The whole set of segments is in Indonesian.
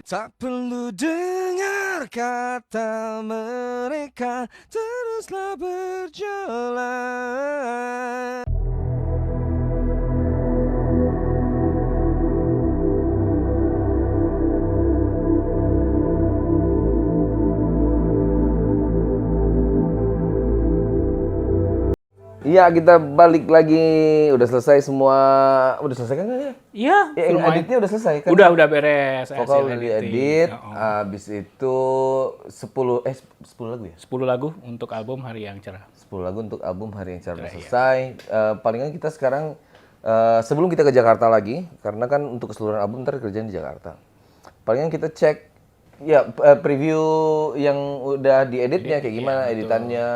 Tak perlu dengar kata mereka, teruslah berjalan. Iya, kita balik lagi. Udah selesai semua. Udah selesai kan ya? Iya, Ya, yang lumayan. editnya udah selesai kan? Udah beres. Vokal hasil udah editing. diedit, Oh. habis itu 10 lagu ya? 10 lagu untuk album Hari yang Cerah. 10 lagu untuk album Hari yang Cerah udah Iya. selesai. Palingan kita sekarang sebelum kita ke Jakarta lagi, karena kan untuk keseluruhan album ntar kerjaan di Jakarta. Palingan kita cek ya preview yang udah dieditnya kayak gimana editannya.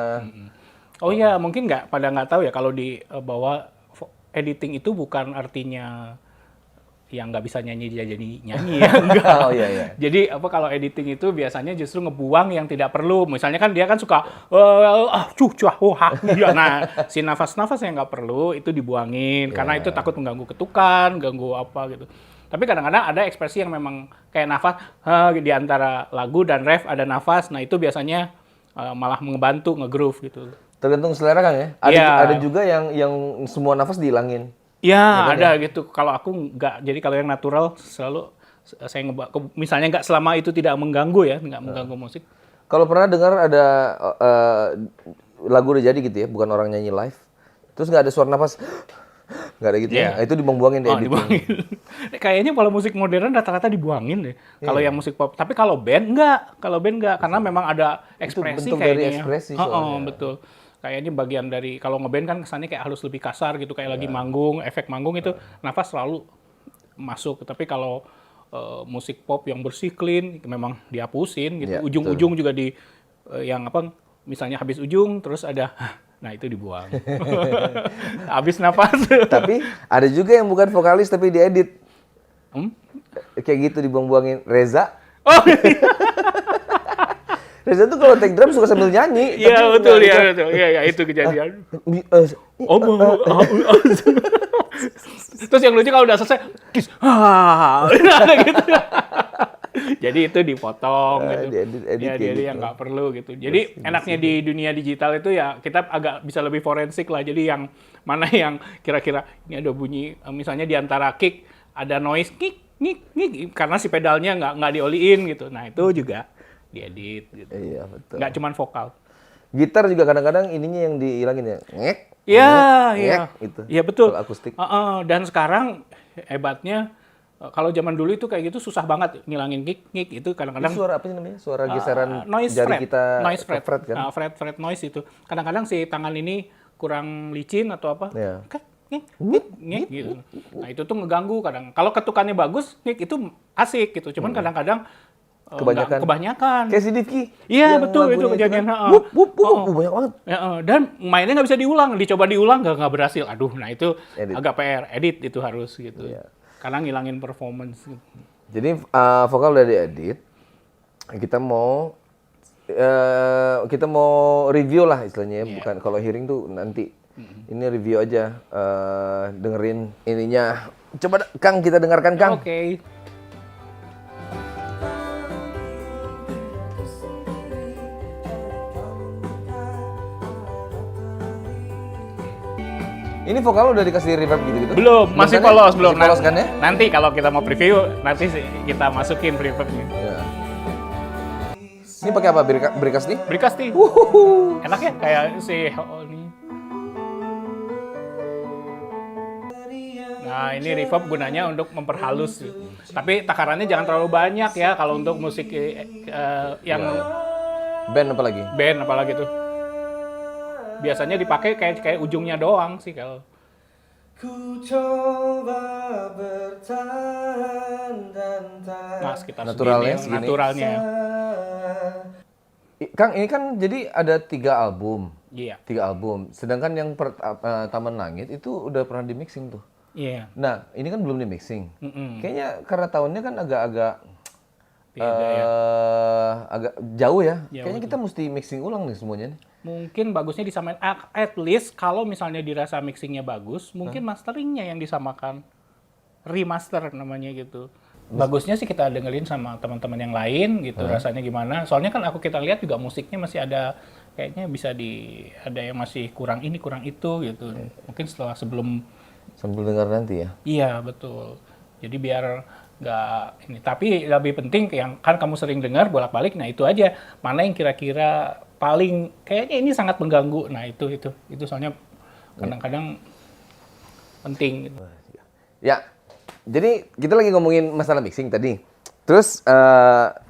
Oh iya, mungkin pada nggak tahu ya kalau di bahwa editing itu bukan artinya yang nggak bisa nyanyi dia jadi nyanyi ya, enggak. Oh iya iya. Jadi kalau editing itu biasanya justru ngebuang yang tidak perlu. Misalnya kan dia kan suka iya. Nah, si nafas-nafas yang nggak perlu itu dibuangin karena itu takut mengganggu ketukan, ganggu apa gitu. Tapi kadang-kadang ada ekspresi yang memang kayak nafas di antara lagu dan ref ada nafas. Nah, itu biasanya malah ngebantu nge-groove gitu. Tergantung selera kan ya. Ada juga yang semua nafas dihilangin. Ya, ada gitu. Kalau aku nggak, jadi kalau yang natural selalu saya misalnya nggak selama itu tidak mengganggu ya, nggak mengganggu musik. Kalau pernah dengar ada lagu udah jadi gitu ya, bukan orang nyanyi live, terus nggak ada suara nafas, nggak ada gitu ya. Nah, itu dibuang-buangin di editing. Dibuangin. Kayaknya kalau musik modern rata-rata dibuangin deh. Kalau yang musik pop, tapi kalau band nggak, karena memang ada ekspresi bentuk kayaknya. dari ekspresi soalnya. Betul. Kayaknya bagian dari kalau ngeband kan kesannya kayak harus lebih kasar gitu, kayak lagi manggung, efek manggung itu nafas selalu masuk. Tapi kalau musik pop yang bersih clean memang dihapusin gitu. Ya, Ujung-ujung juga di yang apa misalnya habis ujung terus ada nah itu dibuang. Habis nafas. Tapi ada juga yang bukan vokalis tapi diedit. Kayak gitu dibuang-buangin. Reza. Oh, Reza tuh kalau take drum suka sambil nyanyi. iya betul ya, betul. Iya itu kejadian. Terus yang lucu kalau udah selesai, kiss, ada gitu. Jadi itu dipotong gitu. Diedit Jadi yang nggak perlu gitu. Jadi enaknya di dunia digital itu ya kita agak bisa lebih forensik lah. Jadi yang mana yang kira-kira ini ada bunyi, misalnya di antara kick ada noise kick, ngik, karena si pedalnya nggak dioliin gitu. Nah itu juga diedit gitu. Iya betul. Nggak cuman vokal. Gitar juga kadang-kadang ininya yang dihilangin ya. Ngek. Iya, ngek, iya. Gitu. Iya betul. Kalau akustik. Dan sekarang hebatnya kalau zaman dulu itu kayak gitu susah banget ngilangin ngik itu kadang-kadang Itu suara apa sih namanya? Suara geseran noise jari fret. kita Noise ke fret kan? Fret noise itu. Kadang-kadang si tangan ini kurang licin atau apa. Iya. Ngik gitu. Nah, itu tuh ngeganggu kadang. Kalau ketukannya bagus, ngik itu asik gitu. Cuman kadang-kadang kebanyakan. Kayak si Divki. Iya yang betul itu lagunya kejadian. kan, banyak banget. Dan mainnya nggak bisa diulang, dicoba diulang nggak berhasil. Aduh, nah itu Edit. agak PR, edit itu harus gitu. Iya. Karena ngilangin performance. Gitu. Jadi vokal udah diedit. Kita mau review lah istilahnya ya. Bukan kalau hearing tuh nanti. Ini review aja. Dengerin ininya. Coba Kang kita dengarkan Kang. Oke. Ini vokal udah dikasih reverb gitu-gitu? Belum, masih kan ya? polos belum. Masih polos kan ya? Nanti kalau kita mau preview, nanti kita masukin reverbnya. Ya. Ini pakai apa? Brikas nih? Brikas nih. Enak ya kayak si ini. Nah, ini reverb gunanya untuk memperhalus. Tapi takarannya jangan terlalu banyak ya kalau untuk musik yang Band apa lagi? band apalagi tuh. Biasanya dipakai kayak ujungnya doang sih kalau. Ku coba bertahan dan tak Nah, sekitar Naturalnya segini, segini. naturalnya. Kang, ini kan jadi ada 3 album. Iya. 3 album. Sedangkan yang Taman Langit itu udah pernah di mixing tuh. Iya. Nah, ini kan belum di mixing. Mm-mm. Kayaknya karena tahunnya kan agak-agak Beda ya. agak jauh ya. Jauh Kayaknya kita mesti mixing ulang nih semuanya nih. Mungkin bagusnya disamain at least kalau misalnya dirasa mixingnya bagus, mungkin masteringnya yang disamakan. Remaster namanya gitu. bagusnya sih kita dengerin sama teman-teman yang lain gitu, rasanya gimana. Soalnya kan kita lihat juga musiknya masih ada, kayaknya ada yang masih kurang ini, kurang itu gitu. Mungkin sebelum Sambil dengar nanti ya. iya, betul. Jadi biar nggak ini. Tapi lebih penting yang kan kamu sering dengar bolak-balik, nah itu aja. Mana yang kira-kira paling kayaknya ini sangat mengganggu. Nah, itu soalnya kadang-kadang penting gitu. Ya, jadi kita lagi ngomongin masalah mixing tadi. Terus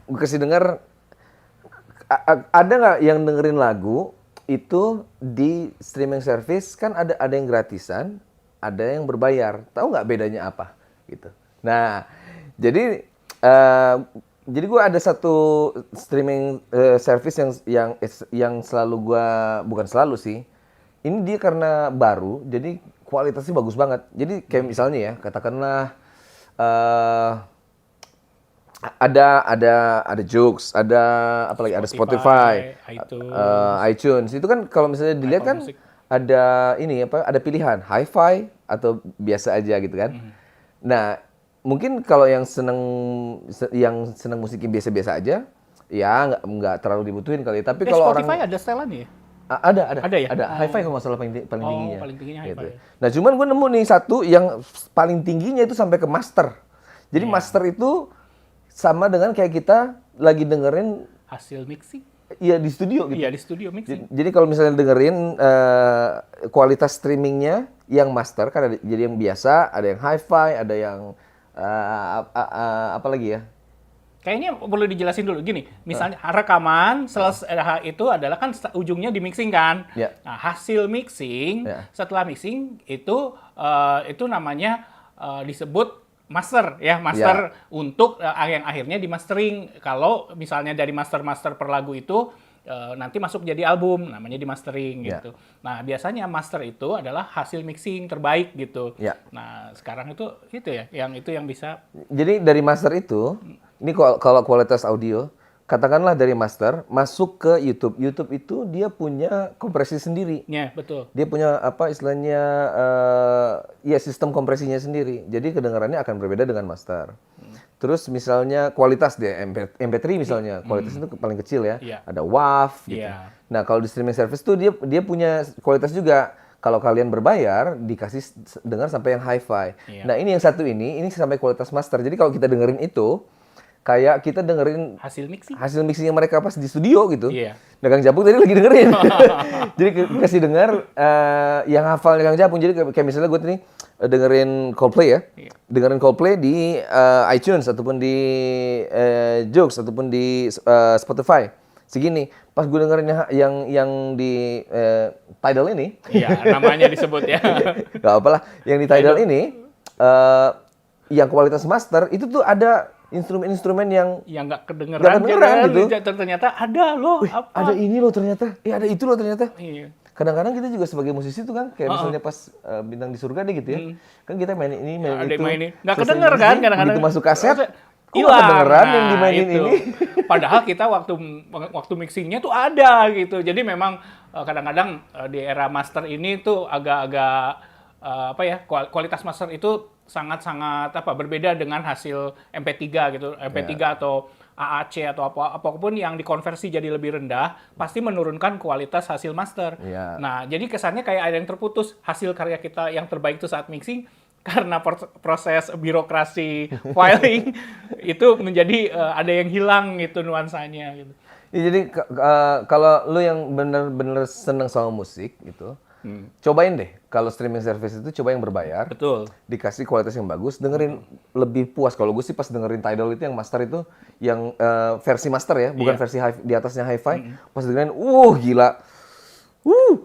gue kasih denger, ada nggak yang dengerin lagu itu di streaming service kan ada yang gratisan, ada yang berbayar. Tahu nggak bedanya apa? Gitu. Nah, jadi gue ada satu streaming service yang selalu bukan selalu sih. Ini dia karena baru, jadi kualitasnya bagus banget. Jadi kayak misalnya ya, katakanlah ada Joox, ada apa lagi, ada Spotify, iTunes. Itu kan kalau misalnya dilihat kan Music. ada ada pilihan hi-fi atau biasa aja gitu kan. Nah, mungkin kalau yang seneng musik yang biasa-biasa aja, ya nggak terlalu dibutuhin kali. Tapi kalau Spotify orang ada setelan ya? Ada ya? hi-fi kalau nggak salah paling tingginya. Paling tingginya Gitu. hi-fi. Nah, cuman gue nemu nih satu yang paling tingginya itu sampai ke master. Jadi master itu sama dengan kayak kita lagi dengerin Hasil mixing? ya di studio gitu. Iya, di studio mixing. Jadi kalau misalnya dengerin kualitas streamingnya yang master kan ada, jadi yang biasa, ada yang hi-fi, ada yang apa lagi ya? Kayaknya perlu dijelasin dulu gini, misalnya rekaman selesai itu adalah kan ujungnya di mixing kan. Ya. Nah, hasil mixing setelah mixing itu namanya disebut master ya, master untuk yang akhirnya di mastering. Kalau misalnya dari master per lagu itu nanti masuk jadi album, namanya di mastering gitu. Nah, biasanya master itu adalah hasil mixing terbaik gitu. Ya. Nah, sekarang itu ya, yang bisa. Jadi dari master itu, ini kalau kualitas audio, katakanlah dari master masuk ke YouTube. YouTube itu dia punya kompresi sendiri. Ya, betul. Dia punya apa istilahnya sistem kompresinya sendiri. Jadi kedengarannya akan berbeda dengan master. Terus misalnya kualitas dia MP3 misalnya, kualitas itu paling kecil ya. Iya. Ada WAV gitu. Iya. Nah, kalau di streaming service tuh dia punya kualitas juga. Kalau kalian berbayar dikasih dengar sampai yang hi-fi. Iya. Nah, ini yang satu ini sampai kualitas master. Jadi kalau kita dengerin itu kayak kita dengerin Hasil mixing. hasil mixing mereka pas di studio gitu. Iya. Nah, Kang Japung tadi lagi dengerin. Jadi kasih dengar yang hafalnya Kang Japung. Jadi kayak misalnya gue tadi dengerin Coldplay ya. Iya. Dengerin Coldplay di iTunes ataupun di Joox ataupun di Spotify. Segini. Pas gue dengerin yang di Tidal ini. Iya, namanya disebut ya. Gak apa-lah. Yang di Tidal ini yang kualitas master itu tuh ada instrumen-instrumen yang nggak kedengeran, nggak kedengeran gitu. Ternyata ada loh. Apa? ada ini loh ternyata, ada itu loh ternyata. Iya. Kadang-kadang kita juga sebagai musisi tuh kan, kayak misalnya pas Bintang di Surga deh gitu ya, kan kita main ini, main Ada itu. main ini. Nggak selesai kedenger kan musik, kadang-kadang. begitu masuk kaset, kok nggak hilang. kedengeran yang dimainin itu. ini. Padahal kita waktu mixingnya tuh ada gitu. Jadi memang kadang-kadang di era master ini tuh agak-agak kualitas master itu sangat-sangat berbeda dengan hasil MP3 gitu. MP3 atau AAC atau apapun yang dikonversi jadi lebih rendah pasti menurunkan kualitas hasil master. Iya. Nah, jadi kesannya kayak ada yang terputus hasil karya kita yang terbaik itu saat mixing karena proses birokrasi filing itu menjadi ada yang hilang gitu nuansanya gitu. Ya, jadi kalau lu yang bener-bener seneng sama musik gitu, cobain deh kalau streaming service itu coba yang berbayar. Betul. Dikasih kualitas yang bagus, dengerin lebih puas. Kalau gue sih pas dengerin Tidal itu yang master itu yang versi master ya, bukan versi di atasnya hi-fi. Pas dengerin, gila.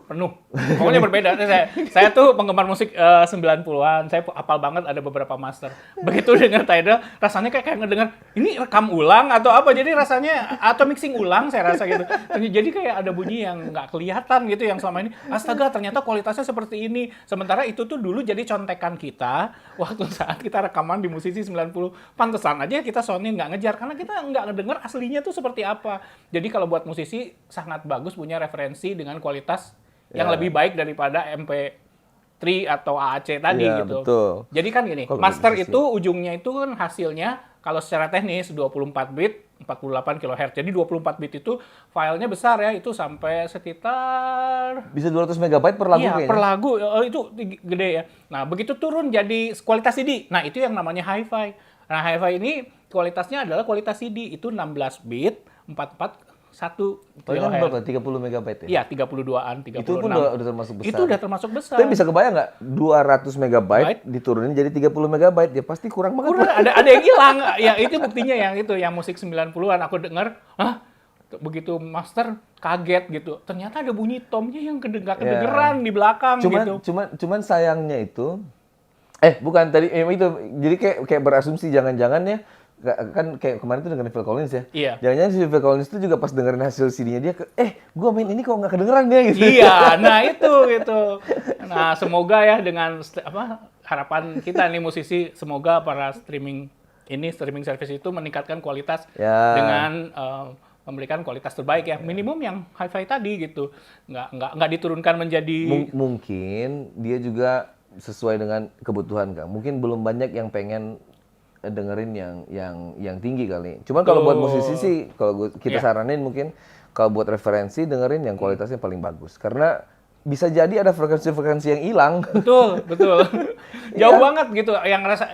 Penuh. Pokoknya berbeda. Saya tuh penggemar musik 90-an. Saya hafal banget ada beberapa master. Begitu dengar Tidal, rasanya kayak ngedengar ini rekam ulang atau apa. Jadi rasanya atau mixing ulang saya rasa gitu. Jadi kayak ada bunyi yang nggak kelihatan gitu yang selama ini. Astaga, ternyata kualitasnya seperti ini. Sementara itu tuh dulu jadi contekan kita waktu saat kita rekaman di musisi 90. Pantesan aja kita soundnya nggak ngejar karena kita nggak ngedengar aslinya tuh seperti apa. Jadi kalau buat musisi sangat bagus punya referensi dengan kualitas yang lebih baik daripada MP3 atau AAC tadi gitu. Betul. Jadi kan gini, Kalau master musisi. itu ujungnya itu kan hasilnya kalau secara teknis 24 bit 48 kHz. Jadi 24 bit itu filenya besar ya, itu sampai sekitar Bisa 200 megabyte per lagu iya, kayaknya. per lagu itu gede ya. Nah, begitu turun jadi kualitas CD. Nah, itu yang namanya hi-fi. Nah, hi-fi ini kualitasnya adalah kualitas CD, itu 16 bit 441 Palingan kHz. berapa? 30 megabyte ya? Iya, 32-an, 36. Itu pun udah termasuk besar. Itu udah termasuk besar. Tapi bisa kebayang nggak 200 megabyte diturunin jadi 30 megabyte? Ya pasti kurang banget. kurang ada yang hilang. Ya, itu buktinya yang musik 90-an aku denger, hah? Begitu master kaget gitu. Ternyata ada bunyi tomnya yang kedengeran di belakang gitu. Cuman sayangnya itu bukan tadi itu jadi kayak berasumsi jangan-jangan ya kan kayak kemarin tuh dengerin Phil Collins ya. Iya. Jangan-jangan si Phil Collins tuh juga pas dengerin hasil CD-nya dia gua main ini kok nggak kedengeran ya gitu. Iya, nah itu gitu. Nah, semoga ya dengan harapan kita nih musisi, semoga para streaming service itu meningkatkan kualitas dengan memberikan kualitas terbaik ya, minimum yang hi-fi tadi gitu, nggak diturunkan menjadi mungkin dia juga sesuai dengan kebutuhan Kang. Mungkin belum banyak yang pengen dengerin yang tinggi kali. Cuman kalau buat musisi sih, kalau kita saranin mungkin kalau buat referensi dengerin yang kualitasnya paling bagus. Karena bisa jadi ada frekuensi-frekuensi yang hilang. Betul. Jauh banget gitu.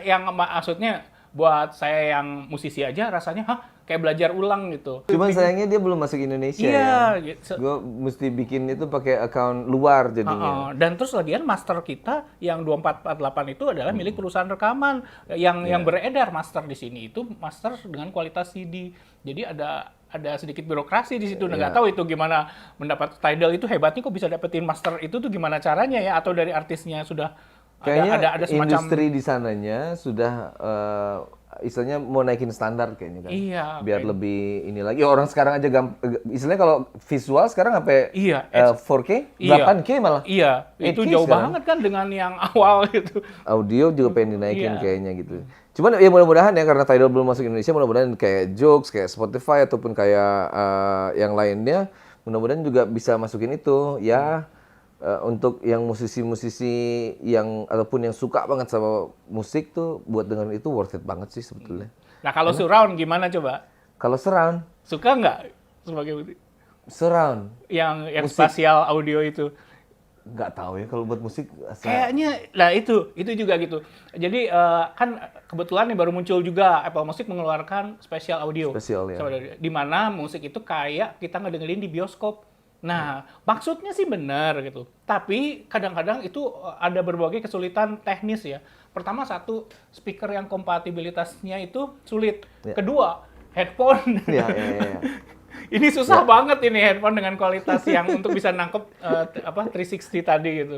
Yang maksudnya buat saya yang musisi aja rasanya kayak belajar ulang gitu. Cuman sayangnya dia belum masuk Indonesia ya. Gitu. Gue mesti bikin itu pakai account luar jadinya. Dan terus lagian master kita yang 2448 itu adalah milik perusahaan rekaman yang beredar master di sini itu master dengan kualitas CD. Jadi ada sedikit birokrasi di situ. Nggak tahu itu gimana mendapat Tidal itu hebatnya kok bisa dapetin master itu tuh gimana caranya ya, atau dari artisnya sudah kayaknya ada semacam industri di sananya sudah istilahnya mau naikin standar kayaknya kan. Iya. Biar lebih ini lagi orang sekarang aja istilahnya kalau visual sekarang sampai 4K, 8K malah. Iya, itu jauh banget kan dengan yang awal gitu. Audio juga pengen dinaikin kayaknya gitu. Cuman ya mudah-mudahan ya karena Tidal belum masuk Indonesia, mudah-mudahan kayak Joox, kayak Spotify ataupun kayak yang lainnya, mudah-mudahan juga bisa masukin itu ya. Untuk yang musisi-musisi yang ataupun yang suka banget sama musik tuh buat dengerin itu worth it banget sih sebetulnya. Nah kalau surround gimana coba? Kalau surround? Suka nggak sebagai musik? Surround? Yang spasial audio itu? Nggak tahu ya kalau buat musik. Kayaknya, nah itu juga gitu. Jadi kan kebetulan nih baru muncul juga Apple Music mengeluarkan spesial audio. Spesial ya. Di mana musik itu kayak kita ngedengerin di bioskop. Nah, maksudnya sih benar gitu. Tapi kadang-kadang itu ada berbagai kesulitan teknis ya. Pertama, satu, speaker yang kompatibilitasnya itu sulit. Kedua, headphone. Ya. Ini susah banget ini headphone dengan kualitas yang untuk bisa nangkep 360 tadi gitu.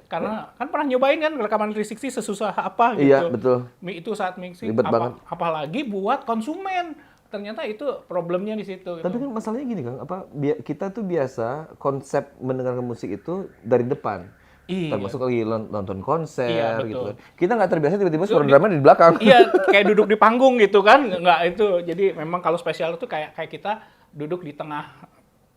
Karena kan pernah nyobain kan rekaman 360 sesusah apa gitu. Iya, betul. Itu saat mixing. Ribet banget. Apalagi buat konsumen. Ternyata itu problemnya di situ. Tapi kan masalahnya gini Kang, kita tuh biasa konsep mendengarkan musik itu dari depan. Iya. Termasuk lagi nonton konser gitu kan. Betul. Kita nggak terbiasa tiba-tiba suara drama di belakang. Iya, kayak duduk di panggung gitu kan. Nggak itu. Jadi memang kalau spesial itu kayak kita duduk di tengah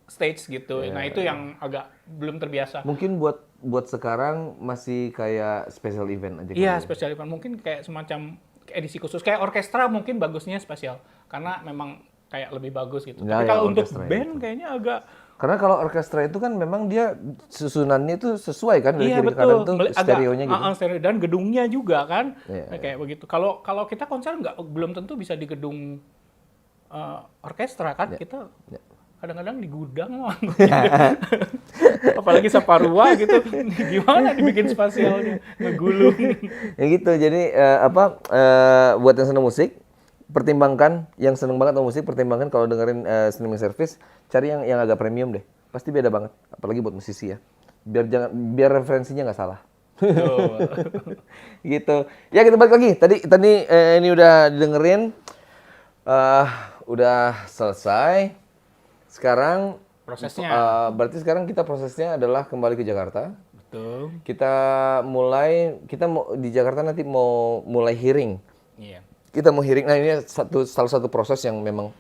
stage gitu. Nah, itu yang agak belum terbiasa. Mungkin buat sekarang masih kayak special event aja. Iya, special event mungkin kayak semacam edisi khusus. Kayak orkestra mungkin bagusnya spesial karena memang kayak lebih bagus gitu. Nah, tapi kalau untuk orkestra band kayaknya agak karena kalau orkestra itu kan memang dia susunannya itu sesuai kan dari kiri ke kanan tuh stereonya gitu. Stereo dan gedungnya juga kan. Kayak begitu. Kalau kita konser belum tentu bisa di gedung orkestra kan. Kita kadang-kadang di gudang apalagi Saparua gitu, gimana dibikin spasialnya, ngegulung. Ya gitu, jadi buat yang senang musik, pertimbangkan, yang seneng banget sama musik, pertimbangkan kalau dengerin streaming service, cari yang agak premium deh, pasti beda banget, apalagi buat musisi ya, biar referensinya nggak salah. Gitu, ya kita balik lagi, tadi ini udah dengerin, udah selesai. Sekarang prosesnya. Berarti sekarang kita prosesnya adalah kembali ke Jakarta. Betul. Kita di Jakarta nanti mau mulai hearing. Iya. Kita mau hearing. Nah, ini salah satu proses yang memang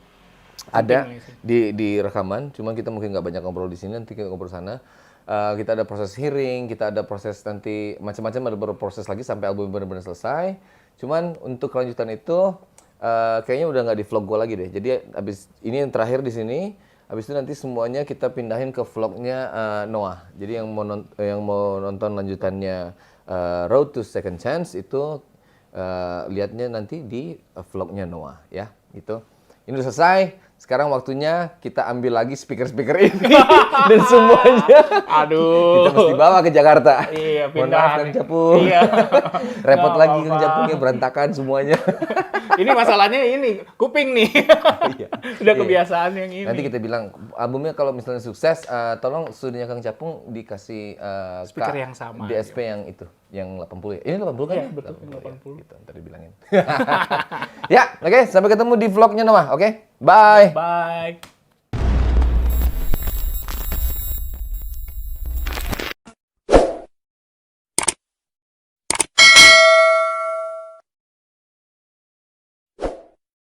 ada di rekaman. Cuma kita mungkin nggak banyak ngobrol di sini, nanti kita ngobrol sana. Kita ada proses hearing, kita ada proses nanti macam-macam, ada beberapa proses lagi sampai album benar-benar selesai. Cuman untuk kelanjutan itu kayaknya udah nggak di vlog gue lagi deh. Jadi abis ini yang terakhir di sini. Habis itu nanti semuanya kita pindahin ke vlognya Noah. Jadi yang mau nonton lanjutannya Road to Second Chance itu lihatnya nanti di vlognya Noah ya. Gitu. Ini udah selesai. Sekarang waktunya kita ambil lagi speaker-speaker ini dan semuanya. Aduh. Kita mesti bawa ke Jakarta. Iya, Mohon pindah. maaf Kang Capung. Iya. Repot Nggak lagi apa-apa. Kang Capungnya berantakan semuanya. Ini masalahnya ini kuping nih. Iya. Udah Iya. kebiasaan yang ini. Nanti kita bilang albumnya kalau misalnya sukses, tolong studionya Kang Capung dikasih Speaker yang sama. DSP yang itu, yang 80 ya. Ini 80 kan? Iya, ya? betul, 80 ya. 80. Gitu, ntar dibilangin. Ya, oke, sampai ketemu di vlognya Noah, oke? Bye. Bye.